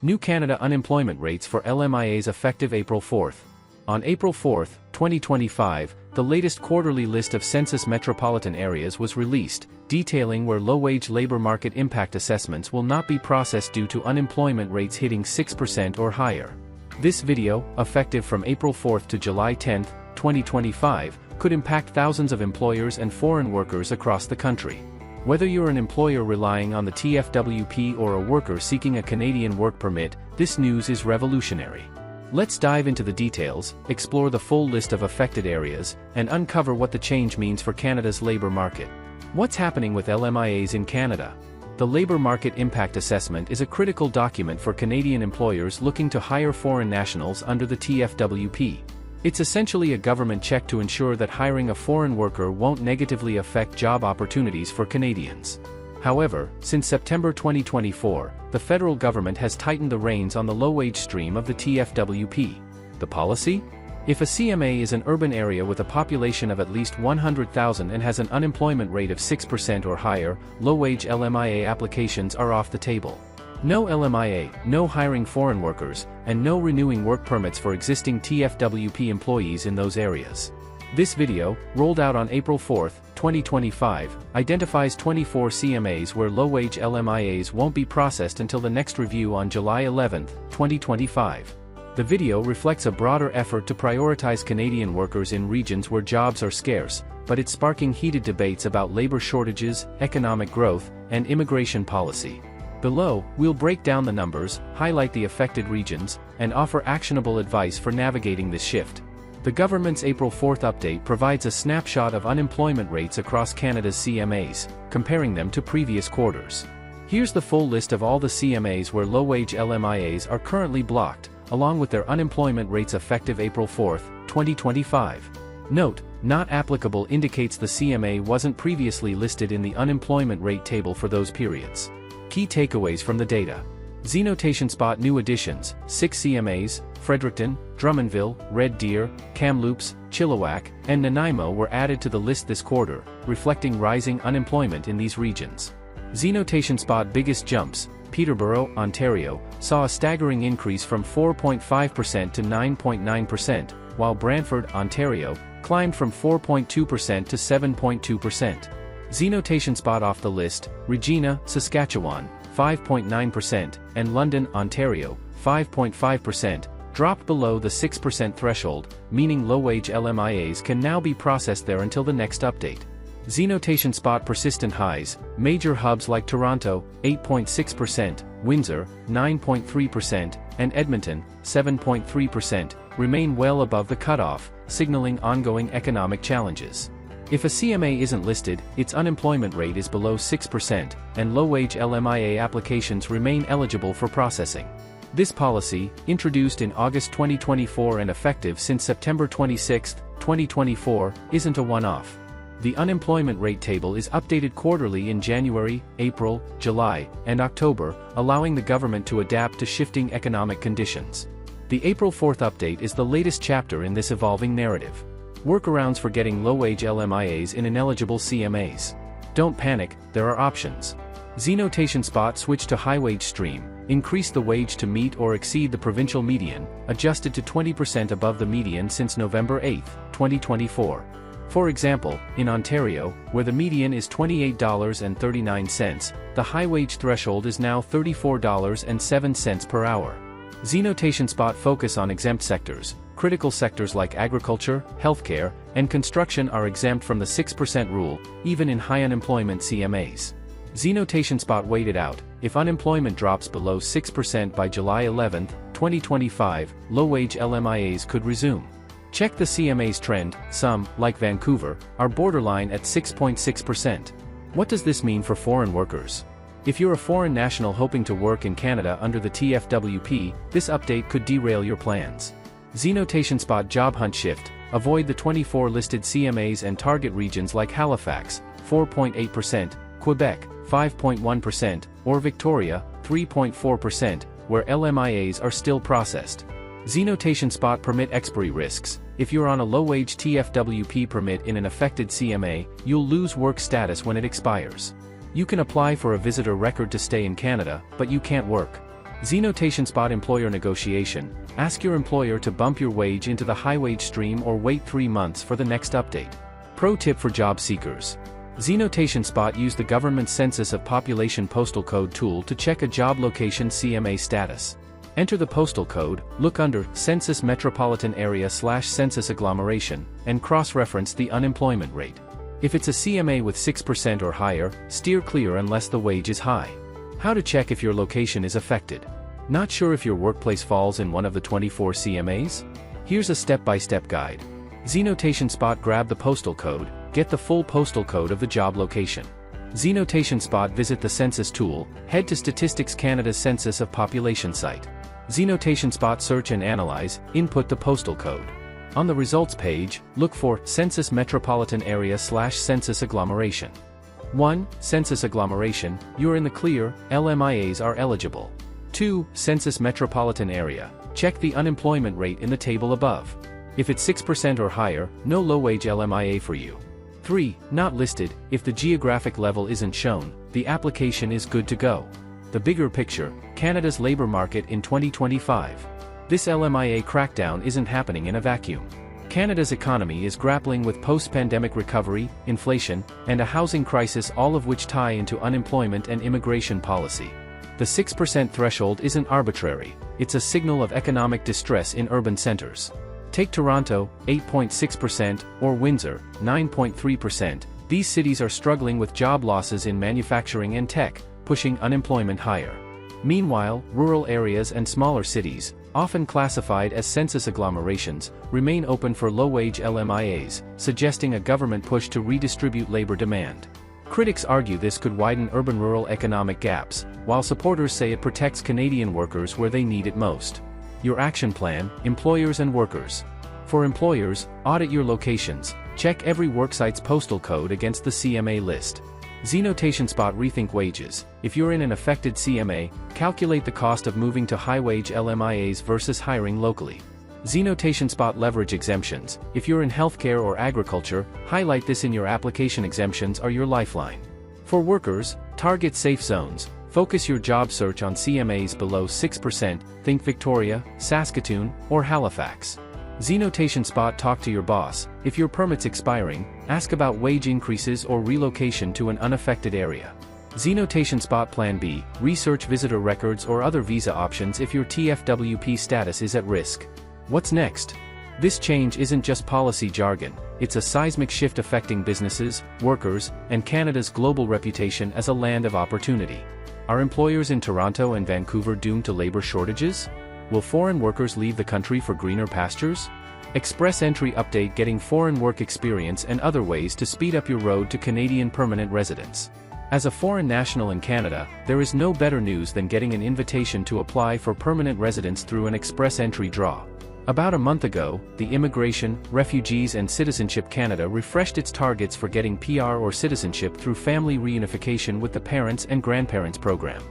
New Canada unemployment rates for LMIAs effective April 4. On April 4, 2025, the latest quarterly list of census metropolitan areas was released, detailing where low-wage labor market impact assessments will not be processed due to unemployment rates hitting 6% or higher. This video, effective from April 4 to July 10, 2025, could impact thousands of employers and foreign workers across the country. Whether you're an employer relying on the TFWP or a worker seeking a Canadian work permit, this news is revolutionary. Let's dive into the details, explore the full list of affected areas, and uncover what the change means for Canada's labor market. What's happening with LMIAs in Canada? The Labor Market Impact Assessment is a critical document for Canadian employers looking to hire foreign nationals under the TFWP. It's essentially a government check to ensure that hiring a foreign worker won't negatively affect job opportunities for Canadians. However, since September 2024, the federal government has tightened the reins on the low-wage stream of the TFWP. The policy? If a CMA is an urban area with a population of at least 100,000 and has an unemployment rate of 6% or higher, low-wage LMIA applications are off the table. No LMIA, no hiring foreign workers, and no renewing work permits for existing TFWP employees in those areas. This video, rolled out on April 4, 2025, identifies 24 CMAs where low-wage LMIAs won't be processed until the next review on July 11, 2025. The video reflects a broader effort to prioritize Canadian workers in regions where jobs are scarce, but it's sparking heated debates about labor shortages, economic growth, and immigration policy. Below, we'll break down the numbers, highlight the affected regions, and offer actionable advice for navigating this shift. The government's April 4 update provides a snapshot of unemployment rates across Canada's CMAs, comparing them to previous quarters. Here's the full list of all the CMAs where low-wage LMIAs are currently blocked, along with their unemployment rates effective April 4, 2025. Note, not applicable indicates the CMA wasn't previously listed in the unemployment rate table for those periods. Key takeaways from the data. Z-notation spot new additions, 6 CMAs, Fredericton, Drummondville, Red Deer, Kamloops, Chilliwack, and Nanaimo were added to the list this quarter, reflecting rising unemployment in these regions. Z-notation spot biggest jumps, Peterborough, Ontario, saw a staggering increase from 4.5% to 9.9%, while Brantford, Ontario, climbed from 4.2% to 7.2%. Z-notation spot off the list, Regina, Saskatchewan, 5.9%, and London, Ontario, 5.5%, dropped below the 6% threshold, meaning low-wage LMIAs can now be processed there until the next update. Z-notation spot persistent highs, major hubs like Toronto, 8.6%, Windsor, 9.3%, and Edmonton, 7.3%, remain well above the cutoff, signaling ongoing economic challenges. If a CMA isn't listed, its unemployment rate is below 6%, and low-wage LMIA applications remain eligible for processing. This policy, introduced in August 2024 and effective since September 26, 2024, isn't a one-off. The unemployment rate table is updated quarterly in January, April, July, and October, allowing the government to adapt to shifting economic conditions. The April 4 update is the latest chapter in this evolving narrative. Workarounds for getting low-wage LMIAs in ineligible CMAs. Don't panic, there are options. Z-notation spot switch to high-wage stream, increase the wage to meet or exceed the provincial median, adjusted to 20% above the median since November 8, 2024. For example, in Ontario, where the median is $28.39, the high-wage threshold is now $34.07 per hour. Z-notation spot focus on exempt sectors. Critical sectors like agriculture, healthcare, and construction are exempt from the 6% rule, even in high unemployment CMAs. Z-notation spot waited out. If unemployment drops below 6% by July 11, 2025, low-wage LMIAs could resume. Check the CMA's trend. Some, like Vancouver, are borderline at 6.6%. What does this mean for foreign workers? If you're a foreign national hoping to work in Canada under the TFWP, this update could derail your plans. Z-notation spot job hunt shift, avoid the 24 listed CMAs and target regions like Halifax, 4.8%, Quebec, 5.1%, or Victoria, 3.4%, where LMIAs are still processed. Z-notation spot permit expiry risks. If you're on a low-wage TFWP permit in an affected CMA, you'll lose work status when it expires. You can apply for a visitor record to stay in Canada, but you can't work. Z-Notation Spot Employer Negotiation. Ask your employer to bump your wage into the high wage stream or wait 3 months for the next update. Pro tip for job seekers. Z-Notation Spot use the government Census of Population postal code tool to check a job location CMA status. Enter the postal code, look under Census Metropolitan Area/Census Agglomeration, and cross-reference the unemployment rate. If it's a CMA with 6% or higher, steer clear unless the wage is high. How to check if your location is affected. Not sure if your workplace falls in one of the 24 CMAs? Here's a step-by-step guide. Z-Notation Spot. Grab the postal code, get the full postal code of the job location. Z-Notation Spot. Visit the Census tool, head to Statistics Canada's Census of Population site. Z-Notation Spot. Search and analyze, input the postal code. On the results page, look for Census Metropolitan Area/Census Agglomeration. 1. Census Agglomeration, you're in the clear, LMIAs are eligible. 2. Census Metropolitan Area, check the unemployment rate in the table above. If it's 6% or higher, no low-wage LMIA for you. 3. Not listed, if the geographic level isn't shown, the application is good to go. The bigger picture, Canada's labor market in 2025. This LMIA crackdown isn't happening in a vacuum. Canada's economy is grappling with post-pandemic recovery, inflation, and a housing crisis, all of which tie into unemployment and immigration policy. The 6% threshold isn't arbitrary, it's a signal of economic distress in urban centers. Take Toronto, 8.6%, or Windsor, 9.3%. These cities are struggling with job losses in manufacturing and tech, pushing unemployment higher. Meanwhile, rural areas and smaller cities, often classified as census agglomerations, remain open for low-wage LMIAs, suggesting a government push to redistribute labor demand. Critics argue this could widen urban-rural economic gaps, while supporters say it protects Canadian workers where they need it most. Your action plan, employers and workers. For employers, audit your locations, check every worksite's postal code against the CMA list. Z-Notation Spot. Rethink wages. If you're in an affected CMA, calculate the cost of moving to high-wage LMIAs versus hiring locally. Z-Notation Spot. Leverage exemptions. If you're in healthcare or agriculture, highlight this in your application. Exemptions are your lifeline. For workers, target safe zones. Focus your job search on CMAs below 6%, think Victoria, Saskatoon, or Halifax. Z-Notation Spot. Talk to your boss. If your permit's expiring, ask about wage increases or relocation to an unaffected area. Z-Notation Spot. Plan B. Research visitor records or other visa options if your TFWP status is at risk. What's next? This change isn't just policy jargon, it's a seismic shift affecting businesses, workers, and Canada's global reputation as a land of opportunity. Are employers in Toronto and Vancouver doomed to labor shortages? Will foreign workers leave the country for greener pastures? Express Entry update. Getting foreign work experience and other ways to speed up your road to Canadian permanent residence. As a foreign national in Canada, there is no better news than getting an invitation to apply for permanent residence through an Express Entry draw. About a month ago, the Immigration, Refugees and Citizenship Canada refreshed its targets for getting PR or citizenship through family reunification with the Parents and Grandparents program.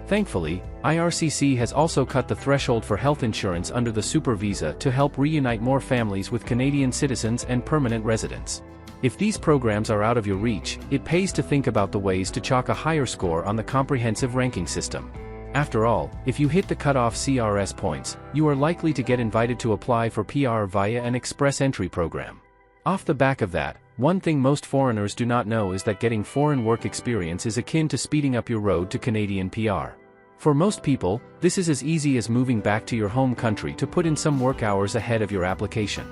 Thankfully, IRCC has also cut the threshold for health insurance under the Super Visa to help reunite more families with Canadian citizens and permanent residents. If these programs are out of your reach, it pays to think about the ways to chalk a higher score on the comprehensive ranking system. After all, if you hit the cutoff CRS points, you are likely to get invited to apply for PR via an Express Entry program. Off the back of that, one thing most foreigners do not know is that getting foreign work experience is akin to speeding up your road to Canadian PR. For most people, this is as easy as moving back to your home country to put in some work hours ahead of your application.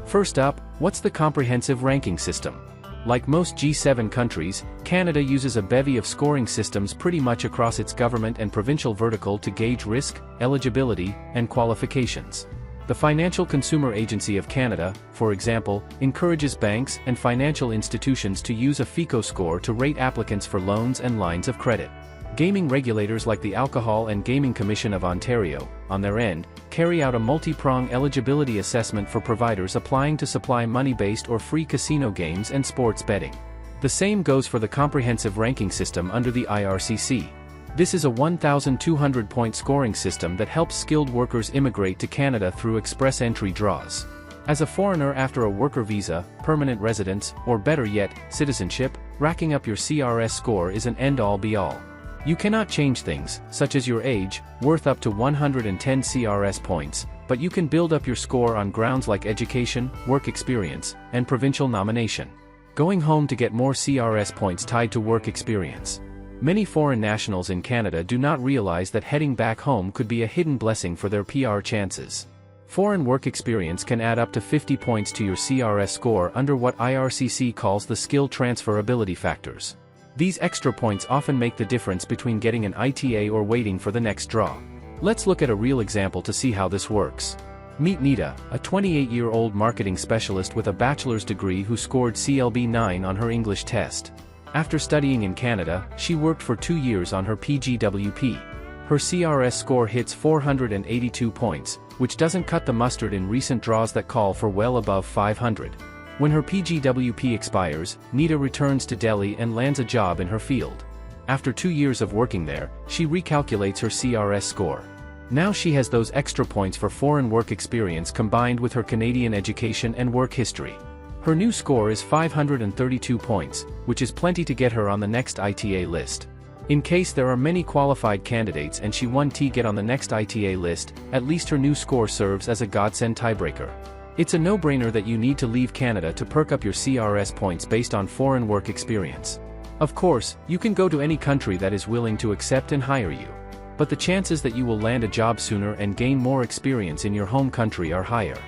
First up, what's the comprehensive ranking system? Like most G7 countries, Canada uses a bevy of scoring systems pretty much across its government and provincial vertical to gauge risk, eligibility, and qualifications. The Financial Consumer Agency of Canada, for example, encourages banks and financial institutions to use a FICO score to rate applicants for loans and lines of credit. Gaming regulators like the Alcohol and Gaming Commission of Ontario, on their end, carry out a multi-prong eligibility assessment for providers applying to supply money-based or free casino games and sports betting. The same goes for the comprehensive ranking system under the IRCC. This is a 1,200-point scoring system that helps skilled workers immigrate to Canada through Express Entry draws. As a foreigner after a worker visa, permanent residence, or better yet, citizenship, racking up your CRS score is an end-all be-all. You cannot change things, such as your age, worth up to 110 CRS points, but you can build up your score on grounds like education, work experience, and provincial nomination. Going home to get more CRS points tied to work experience. Many foreign nationals in Canada do not realize that heading back home could be a hidden blessing for their PR chances. Foreign work experience can add up to 50 points to your CRS score under what IRCC calls the skill transferability factors. These extra points often make the difference between getting an ITA or waiting for the next draw. Let's look at a real example to see how this works. Meet Nita, a 28-year-old marketing specialist with a bachelor's degree who scored CLB 9 on her English test. After studying in Canada, she worked for 2 years on her PGWP. Her CRS score hits 482 points, which doesn't cut the mustard in recent draws that call for well above 500. When her PGWP expires, Nita returns to Delhi and lands a job in her field. After 2 years of working there, she recalculates her CRS score. Now she has those extra points for foreign work experience combined with her Canadian education and work history. Her new score is 532 points, which is plenty to get her on the next ITA list. In case there are many qualified candidates and she won't get on the next ITA list, at least her new score serves as a godsend tiebreaker. It's a no-brainer that you need to leave Canada to perk up your CRS points based on foreign work experience. Of course, you can go to any country that is willing to accept and hire you. But the chances that you will land a job sooner and gain more experience in your home country are higher.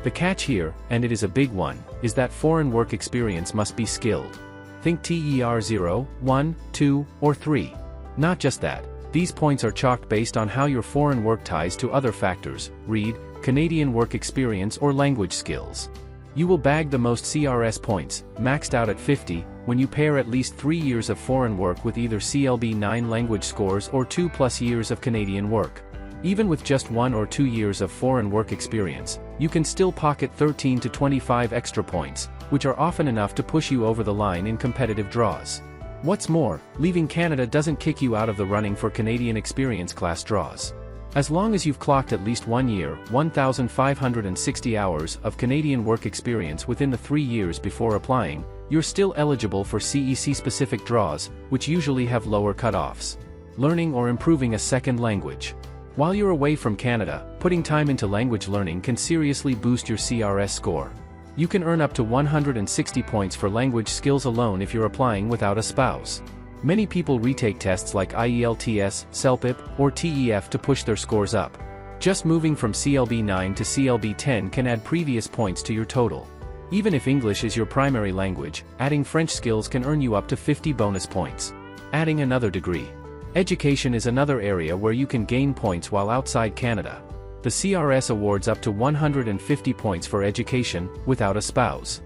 The catch here, and it is a big one, is that foreign work experience must be skilled. Think TER 0, 1, 2, or 3. Not just that, these points are chalked based on how your foreign work ties to other factors, read, Canadian work experience or language skills. You will bag the most CRS points, maxed out at 50, when you pair at least 3 years of foreign work with either CLB 9 language scores or 2+ years of Canadian work. Even with just 1 or 2 years of foreign work experience, you can still pocket 13 to 25 extra points, which are often enough to push you over the line in competitive draws. What's more, leaving Canada doesn't kick you out of the running for Canadian experience class draws. As long as you've clocked at least 1 year, 1,560 hours of Canadian work experience within the 3 years before applying, you're still eligible for CEC-specific draws, which usually have lower cutoffs. Learning or improving a second language. While you're away from Canada, putting time into language learning can seriously boost your CRS score. You can earn up to 160 points for language skills alone if you're applying without a spouse. Many people retake tests like IELTS, CELPIP, or TEF to push their scores up. Just moving from CLB 9 to CLB 10 can add previous points to your total. Even if English is your primary language, adding French skills can earn you up to 50 bonus points. Adding another degree. Education is another area where you can gain points while outside Canada. The CRS awards up to 150 points for education, without a spouse.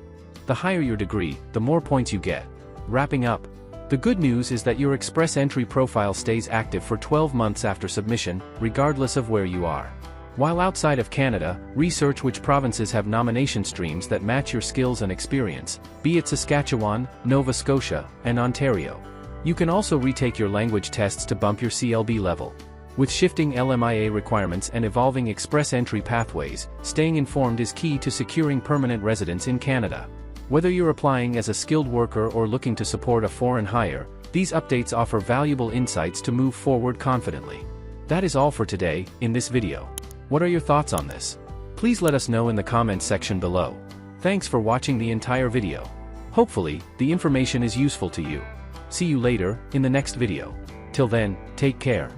The higher your degree, the more points you get. Wrapping up. The good news is that your Express Entry profile stays active for 12 months after submission, regardless of where you are. While outside of Canada, research which provinces have nomination streams that match your skills and experience, be it Saskatchewan, Nova Scotia, and Ontario. You can also retake your language tests to bump your CLB level. With shifting LMIA requirements and evolving Express Entry pathways, staying informed is key to securing permanent residence in Canada. Whether you're applying as a skilled worker or looking to support a foreign hire, these updates offer valuable insights to move forward confidently. That is all for today, in this video. What are your thoughts on this? Please let us know in the comments section below. Thanks for watching the entire video. Hopefully, the information is useful to you. See you later, in the next video. Till then, take care.